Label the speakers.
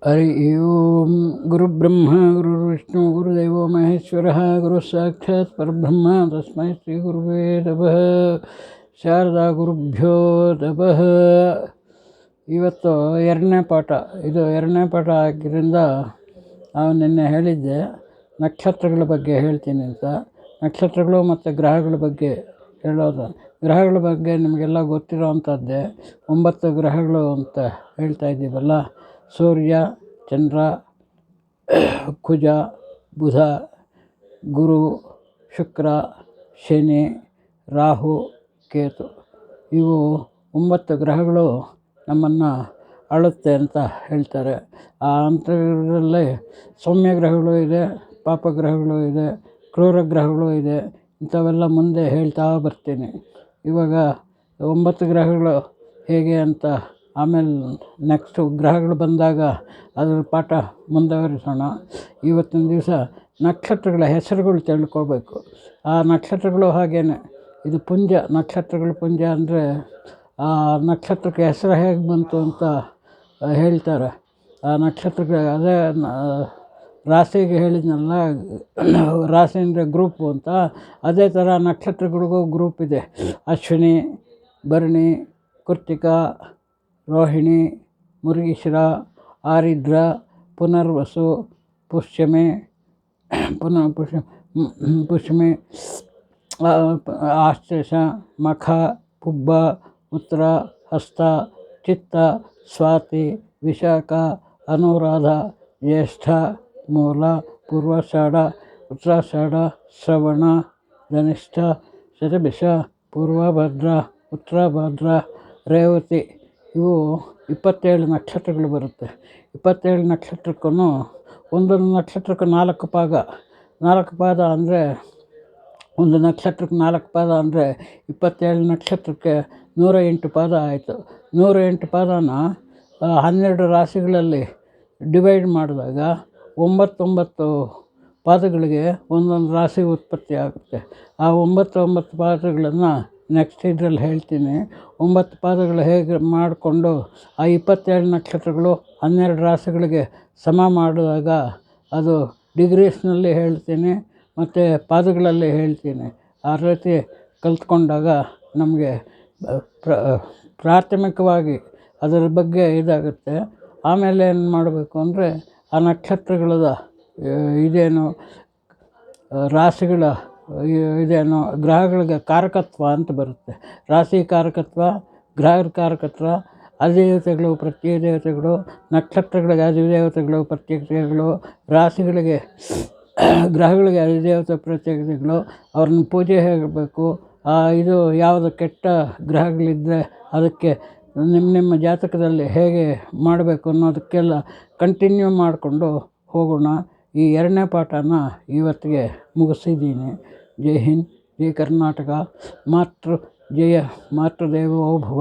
Speaker 1: ಹರಿ ಓಂ ಗುರುಬ್ರಹ್ಮ ಗುರುರ್ವಿಷ್ಣು ಗುರುದೇವೋ ಮಹೇಶ್ವರ ಗುರು ಸಾಕ್ಷಾತ್ ಪರಬ್ರಹ್ಮ ತಸ್ಮೈ ಶ್ರೀ ಗುರುವೇ ನಮಃ. ಶಾರದಾ ಗುರುಭ್ಯೋ ನಮಃ. ಇವತ್ತು ಎರಡನೇ ಪಾಠ. ಇದು ಎರಡನೇ ಪಾಠ ಆಗಿದ್ದರಿಂದ ನಾವು ನಿನ್ನೆ ಹೇಳಿದ್ದೆ ನಕ್ಷತ್ರಗಳ ಬಗ್ಗೆ ಹೇಳ್ತೀನಿ ಅಂತ. ನಕ್ಷತ್ರಗಳು ಮತ್ತು ಗ್ರಹಗಳ ಬಗ್ಗೆ ಹೇಳೋದು. ಗ್ರಹಗಳ ಬಗ್ಗೆ ನಿಮಗೆಲ್ಲ ಗೊತ್ತಿರೋ ಅಂಥದ್ದೇ. 9 ಗ್ರಹಗಳು ಅಂತ ಹೇಳ್ತಾ ಇದ್ದೀವಲ್ಲ. ಸೂರ್ಯ, ಚಂದ್ರ, ಕುಜ, ಬುಧ, ಗುರು, ಶುಕ್ರ, ಶನಿ, ರಾಹು, ಕೇತು. ಇವು 9 ಗ್ರಹಗಳು ನಮ್ಮನ್ನು ಆಳುತ್ತೆ ಅಂತ ಹೇಳ್ತಾರೆ. ಆ ಅಂತರದಲ್ಲಿ ಸೌಮ್ಯ ಗ್ರಹಗಳು ಇದೆ, ಪಾಪಗ್ರಹಗಳು ಇದೆ, ಕ್ರೂರ ಗ್ರಹಗಳು ಇದೆ. ಇಂಥವೆಲ್ಲ ಮುಂದೆ ಹೇಳ್ತಾ ಬರ್ತೀನಿ. ಇವಾಗ 9 ಗ್ರಹಗಳು ಹೇಗೆ ಅಂತ ಆಮೇಲೆ ನೆಕ್ಸ್ಟು ಗ್ರಹಗಳು ಬಂದಾಗ ಅದರ ಪಾಠ ಮುಂದುವರಿಸೋಣ. ಇವತ್ತಿನ ದಿವಸ ನಕ್ಷತ್ರಗಳ ಹೆಸರುಗಳು ತಿಳ್ಕೊಳ್ಬೇಕು. ಆ ನಕ್ಷತ್ರಗಳು ಹಾಗೇನೆ. ಇದು ಪುಂಜ, ನಕ್ಷತ್ರಗಳ ಪುಂಜ ಅಂದರೆ ಆ ನಕ್ಷತ್ರಕ್ಕೆ ಹೆಸರು ಹೇಗೆ ಬಂತು ಅಂತ ಹೇಳ್ತಾರೆ. ಆ ನಕ್ಷತ್ರಗಳ ಅದೇ ರಾಶಿಗೆ ಹೇಳಿದ್ನಲ್ಲ, ರಾಶಿ ಅಂದರೆ ಗ್ರೂಪು ಅಂತ. ಅದೇ ಥರ ನಕ್ಷತ್ರಗಳಿಗೂ ಗ್ರೂಪ್ ಇದೆ. ಅಶ್ವಿನಿ, ಭರಣಿ, ಕೃತ್ತಿಕ, ರೋಹಿಣಿ, ಮೃಗಶಿರ, ಆರಿದ್ರ, ಪುನರ್ವಸು, ಪುಷ್ಯಮಿ, ಪುಷ್ಯಮಿ, ಆಶ್ಲೇಷ, ಮಖ, ಪುಬ್ಬ, ಉತ್ತರ, ಹಸ್ತ, ಚಿತ್ತ, ಸ್ವಾತಿ, ವಿಶಾಖ, ಅನುರಾಧ, ಜ್ಯೇಷ್ಠ, ಮೂಲ, ಪೂರ್ವಾಷಾಢ, ಉತ್ತರಾಷಾಢ, ಶ್ರವಣ, ಧನಿಷ್ಠ, ಶತಭಿಷ, ಪೂರ್ವಭದ್ರ, ಉತ್ತರಭದ್ರ, ರೇವತಿ. ಇವು 27 ನಕ್ಷತ್ರಗಳು ಬರುತ್ತೆ. 27 ನಕ್ಷತ್ರಕ್ಕೂ ಒಂದೊಂದು ನಕ್ಷತ್ರಕ್ಕೆ 4 ಪಾದ. 4 ಪಾದ ಅಂದರೆ ಒಂದು ನಕ್ಷತ್ರಕ್ಕೆ 4 ಪಾದ ಅಂದರೆ 27 ನಕ್ಷತ್ರಕ್ಕೆ 108 ಪಾದ ಆಯಿತು. 108 ಪಾದನ 12 ರಾಶಿಗಳಲ್ಲಿ ಡಿವೈಡ್ ಮಾಡಿದಾಗ 9 ಪಾದಗಳಿಗೆ ಒಂದೊಂದು ರಾಶಿ ಉತ್ಪತ್ತಿ ಆಗುತ್ತೆ. ಆ 9 ಪಾದಗಳನ್ನು ನೆಕ್ಸ್ಟ್ ಇದರಲ್ಲಿ ಹೇಳ್ತೀನಿ. 9 ಪಾದಗಳು ಹೇಗೆ ಮಾಡಿಕೊಂಡು ಆ 27 ನಕ್ಷತ್ರಗಳು 12 ರಾಶಿಗಳಿಗೆ ಸಮ ಮಾಡಿದಾಗ ಅದು ಡಿಗ್ರೀಸ್ನಲ್ಲಿ ಹೇಳ್ತೀನಿ ಮತ್ತು ಪಾದಗಳಲ್ಲಿ ಹೇಳ್ತೀನಿ. ಆ ರೀತಿ ಕಲ್ತ್ಕೊಂಡಾಗ ನಮಗೆ ಪ್ರಾಥಮಿಕವಾಗಿ ಅದರ ಬಗ್ಗೆ ಇದಾಗುತ್ತೆ. ಆಮೇಲೆ ಏನು ಮಾಡಬೇಕು ಅಂದರೆ ಆ ನಕ್ಷತ್ರಗಳದ ಇದೇನು ರಾಶಿಗಳ ಇದೇನು ಗ್ರಹಗಳಿಗೆ ಕಾರಕತ್ವ ಅಂತ ಬರುತ್ತೆ. ರಾಶಿ ಕಾರಕತ್ವ, ಗ್ರಹದ ಕಾರಕತ್ವ, ಅಧಿದೇವತೆಗಳು, ಪ್ರತ್ಯೇಕ ದೇವತೆಗಳು, ನಕ್ಷತ್ರಗಳಿಗೆ ಅಧಿದೇವತೆಗಳು, ಪ್ರತ್ಯೇಕತೆಗಳು, ರಾಶಿಗಳಿಗೆ ಗ್ರಹಗಳಿಗೆ ಅಧಿದೇವತೆ ಪ್ರತ್ಯೇಕತೆಗಳು, ಅವ್ರನ್ನ ಪೂಜೆ ಹೇಳಬೇಕು. ಇದು ಯಾವುದು ಕೆಟ್ಟ ಗ್ರಹಗಳಿದ್ದರೆ ಅದಕ್ಕೆ ನಿಮ್ಮ ಜಾತಕದಲ್ಲಿ ಹೇಗೆ ಮಾಡಬೇಕು ಅನ್ನೋದಕ್ಕೆಲ್ಲ ಕಂಟಿನ್ಯೂ ಮಾಡಿಕೊಂಡು ಹೋಗೋಣ. ಈ ಎರಡನೇ ಪಾಠನ ಇವತ್ತಿಗೆ ಮುಗಿಸಿದ್ದೀನಿ. ಜೈ ಹಿಂದ್, ಜೈ ಕರ್ನಾಟಕ. ಮಾತೃ ಜಯ, ಮಾತೃದೇವೋ ಭವ.